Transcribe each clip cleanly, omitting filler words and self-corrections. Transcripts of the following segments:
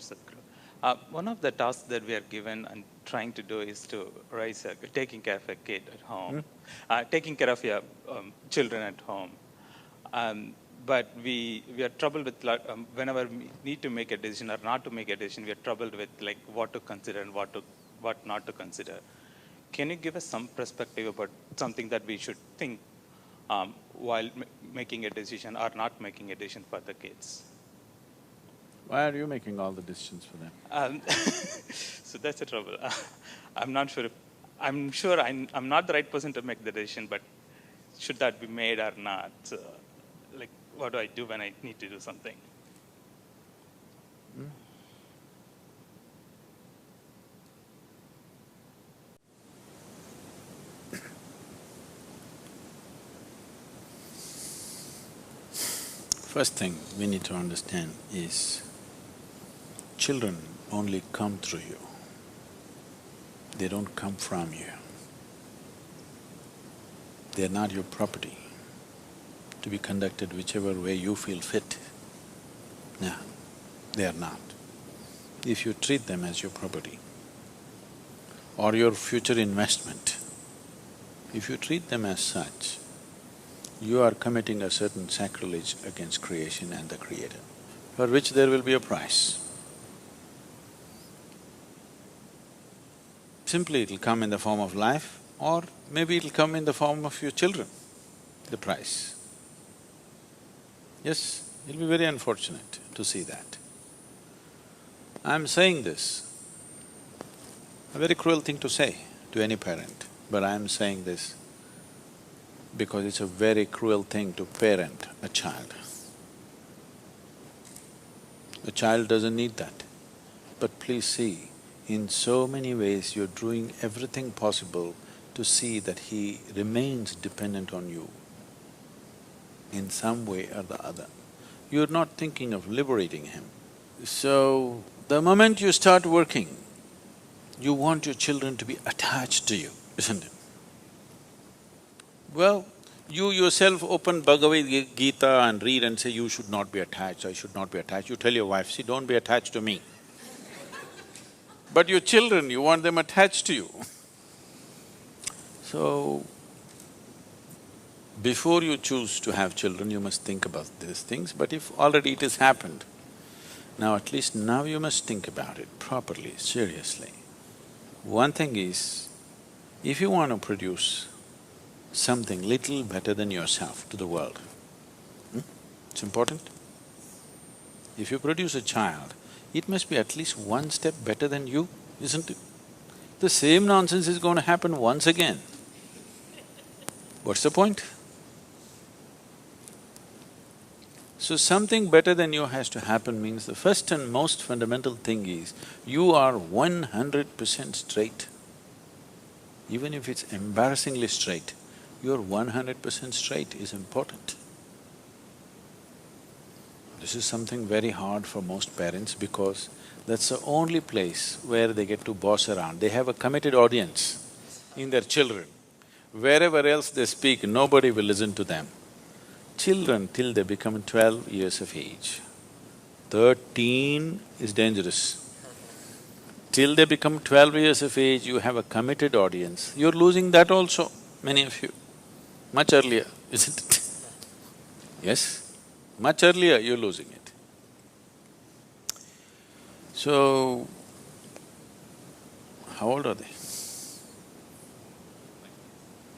Sadhguru. One of the tasks that we are given and trying to do is to taking care of a kid at home, taking care of your children at home. But we are troubled with whenever we need to make a decision or not to make a decision, we are troubled with like what to consider and what not to consider. Can you give us some perspective about something that we should think while making a decision or not making a decision for the kids? Why are you making all the decisions for them? So that's the trouble. I'm not sure. I'm sure I'm not the right person to make the decision, but should that be made or not? Like, what do I do when I need to do something? First thing we need to understand is children only come through you. They don't come from you. They're not your property to be conducted whichever way you feel fit. No, they are not. If you treat them as your property or your future investment, if you treat them as such, you are committing a certain sacrilege against creation and the Creator, for which there will be a price. Simply it'll come in the form of life, or maybe it'll come in the form of your children, the price. Yes, it'll be very unfortunate to see that. I'm saying this, a very cruel thing to say to any parent, but I'm saying this because it's a very cruel thing to parent a child. A child doesn't need that. But please see, in so many ways you're doing everything possible to see that he remains dependent on you in some way or the other. You're not thinking of liberating him. So, the moment you start working, you want your children to be attached to you, isn't it? Well, you yourself open Bhagavad Gita and read and say, you should not be attached, I should not be attached. You tell your wife, see, don't be attached to me. But your children, you want them attached to you. So, before you choose to have children, you must think about these things, but if already it has happened, now at least now you must think about it properly, seriously. One thing is, if you want to produce something little better than yourself to the world, it's important. If you produce a child, it must be at least one step better than you, isn't it? The same nonsense is going to happen once again. What's the point? So something better than you has to happen means the first and most fundamental thing is, you are 100% straight. Even if it's embarrassingly straight, you're 100% straight is important. This is something very hard for most parents because that's the only place where they get to boss around. They have a committed audience in their children. Wherever else they speak, nobody will listen to them. Children till they become 12 years of age, 13 is dangerous. Till they become 12 years of age, you have a committed audience. You're losing that also, many of you, much earlier, isn't it? Yes, much earlier you're losing it. So, how old are they?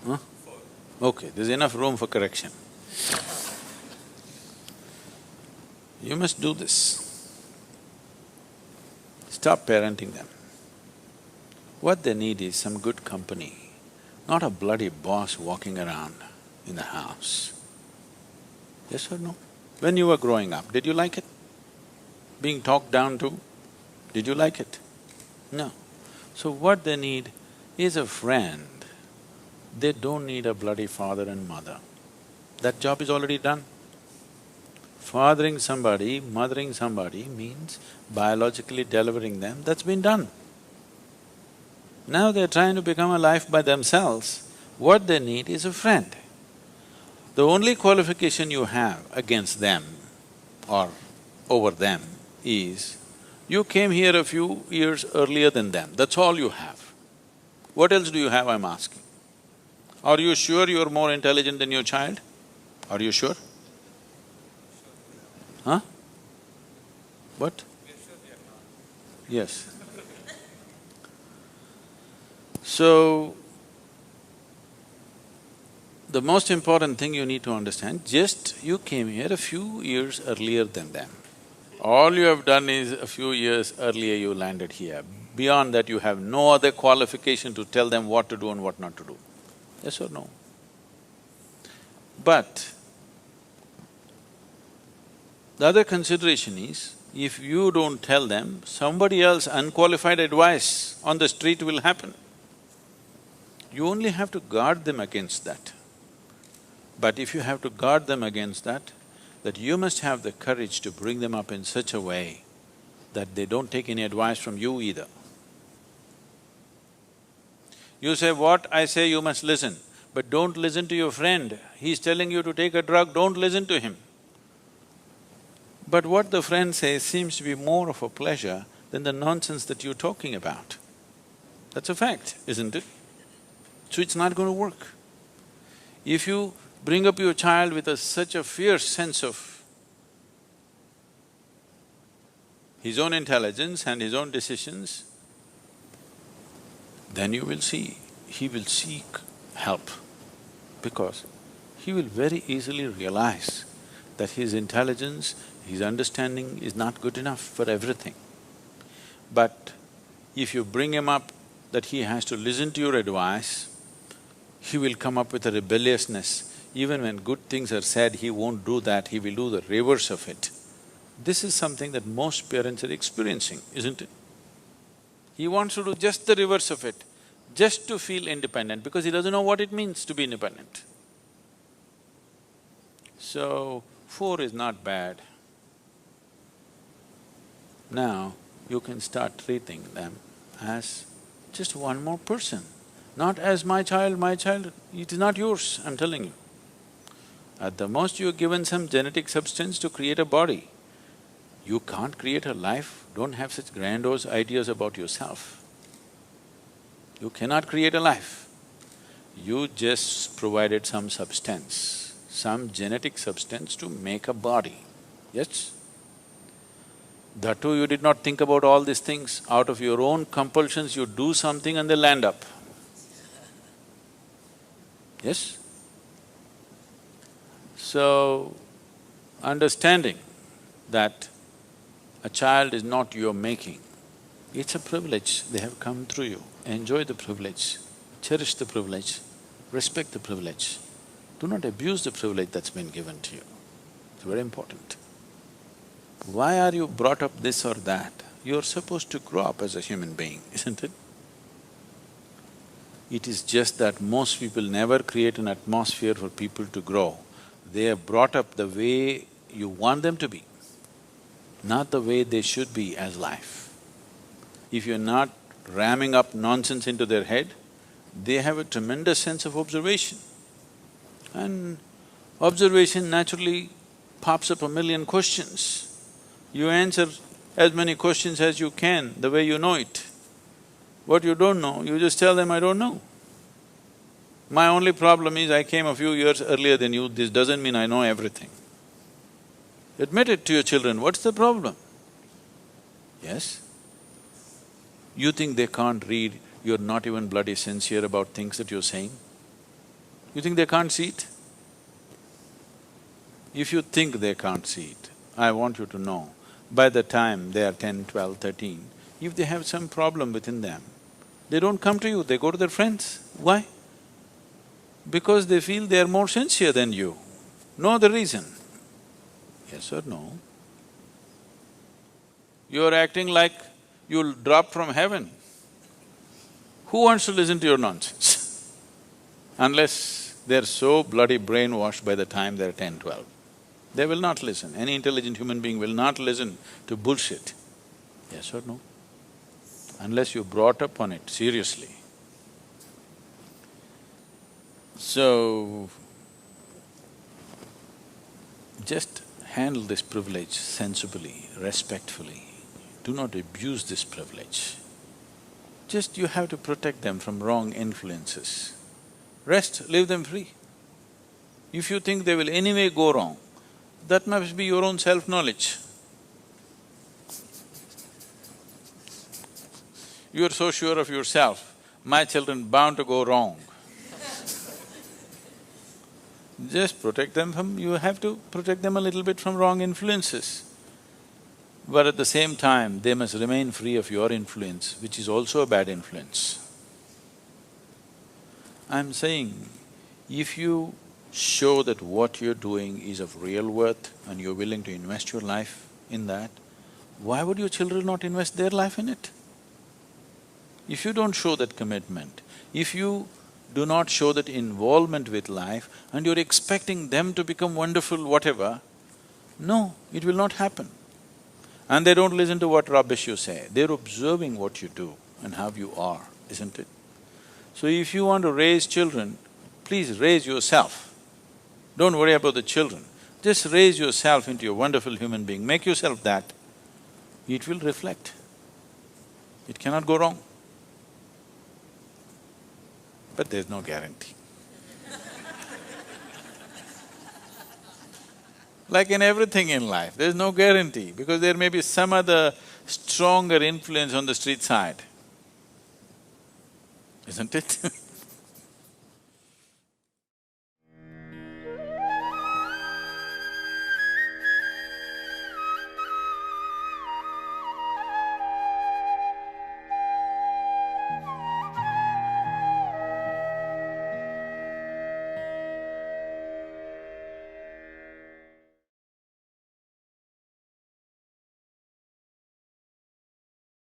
Huh? Okay, there's enough room for correction. You must do this. Stop parenting them. What they need is some good company, not a bloody boss walking around in the house. Yes or no? When you were growing up, did you like it? Being talked down to, did you like it? No. So what they need is a friend. They don't need a bloody father and mother. That job is already done. Fathering somebody, mothering somebody means biologically delivering them, that's been done. Now they're trying to become a life by themselves. What they need is a friend. The only qualification you have against them or over them is You came here a few years earlier than them, that's all you have. What else do you have, I'm asking? Are you sure you're more intelligent than your child? Are you sure? Huh? What? Yes. So, the most important thing you need to understand, just you came here a few years earlier than them. All you have done is a few years earlier you landed here. Beyond that, you have no other qualification to tell them what to do and what not to do. Yes or no? But the other consideration is, if you don't tell them, somebody else unqualified advice on the street will happen. You only have to guard them against that. But if you have to guard them against that you must have the courage to bring them up in such a way that they don't take any advice from you either. You say, what I say you must listen, but don't listen to your friend. He's telling you to take a drug, don't listen to him. But what the friend says seems to be more of a pleasure than the nonsense that you're talking about. That's a fact, isn't it? So it's not going to work. If you bring up your child with such a fierce sense of his own intelligence and his own decisions, then you will see, he will seek help, because he will very easily realize that his intelligence, his understanding is not good enough for everything. But if you bring him up that he has to listen to your advice, he will come up with a rebelliousness. Even when good things are said, he won't do that, he will do the reverse of it. This is something that most parents are experiencing, isn't it? He wants to do just the reverse of it, just to feel independent, because he doesn't know what it means to be independent. So, 4 is not bad. Now, you can start treating them as just one more person, not as my child, it is not yours, I'm telling you. At the most, you're given some genetic substance to create a body. You can't create a life, don't have such grandiose ideas about yourself. You cannot create a life. You just provided some substance, some genetic substance to make a body, yes? That too, you did not think about all these things. Out of your own compulsions, you do something and they land up. Yes? So, understanding that a child is not your making, it's a privilege, they have come through you. Enjoy the privilege, cherish the privilege, respect the privilege. Do not abuse the privilege that's been given to you. It's very important. Why are you brought up this or that? You're supposed to grow up as a human being, isn't it? It is just that most people never create an atmosphere for people to grow. They are brought up the way you want them to be, not the way they should be as life. If you're not ramming up nonsense into their head, they have a tremendous sense of observation. And observation naturally pops up a million questions. You answer as many questions as you can, the way you know it. What you don't know, you just tell them, I don't know. My only problem is I came a few years earlier than you, this doesn't mean I know everything. Admit it to your children, what's the problem? Yes? You think they can't read, you're not even bloody sincere about things that you're saying? You think they can't see it? If you think they can't see it, I want you to know, by the time they are 10, 12, 13, if they have some problem within them, they don't come to you, they go to their friends. Why? Because they feel they are more sincere than you. No other reason. Yes or no? You're acting like you'll drop from heaven. Who wants to listen to your nonsense? Unless they're so bloody brainwashed by the time they're 10, 12. They will not listen. Any intelligent human being will not listen to bullshit. Yes or no? Unless you're brought up on it seriously. So, just handle this privilege sensibly, respectfully. do not abuse this privilege. Just you have to protect them from wrong influences. Rest, leave them free. If you think they will anyway go wrong, that must be your own self-knowledge. You are so sure of yourself, my children bound to go wrong. Just protect them from… you have to protect them a little bit from wrong influences. But at the same time, they must remain free of your influence, which is also a bad influence. I'm saying, if you show that what you're doing is of real worth and you're willing to invest your life in that, why would your children not invest their life in it? If you don't show that commitment, if you do not show that involvement with life and you're expecting them to become wonderful whatever, no, it will not happen. And they don't listen to what rubbish you say, they're observing what you do and how you are, isn't it? So if you want to raise children, please raise yourself. Don't worry about the children, just raise yourself into a wonderful human being, make yourself that. It will reflect. It cannot go wrong. But there's no guarantee. Like in everything in life, there's no guarantee because there may be some other stronger influence on the street side, isn't it?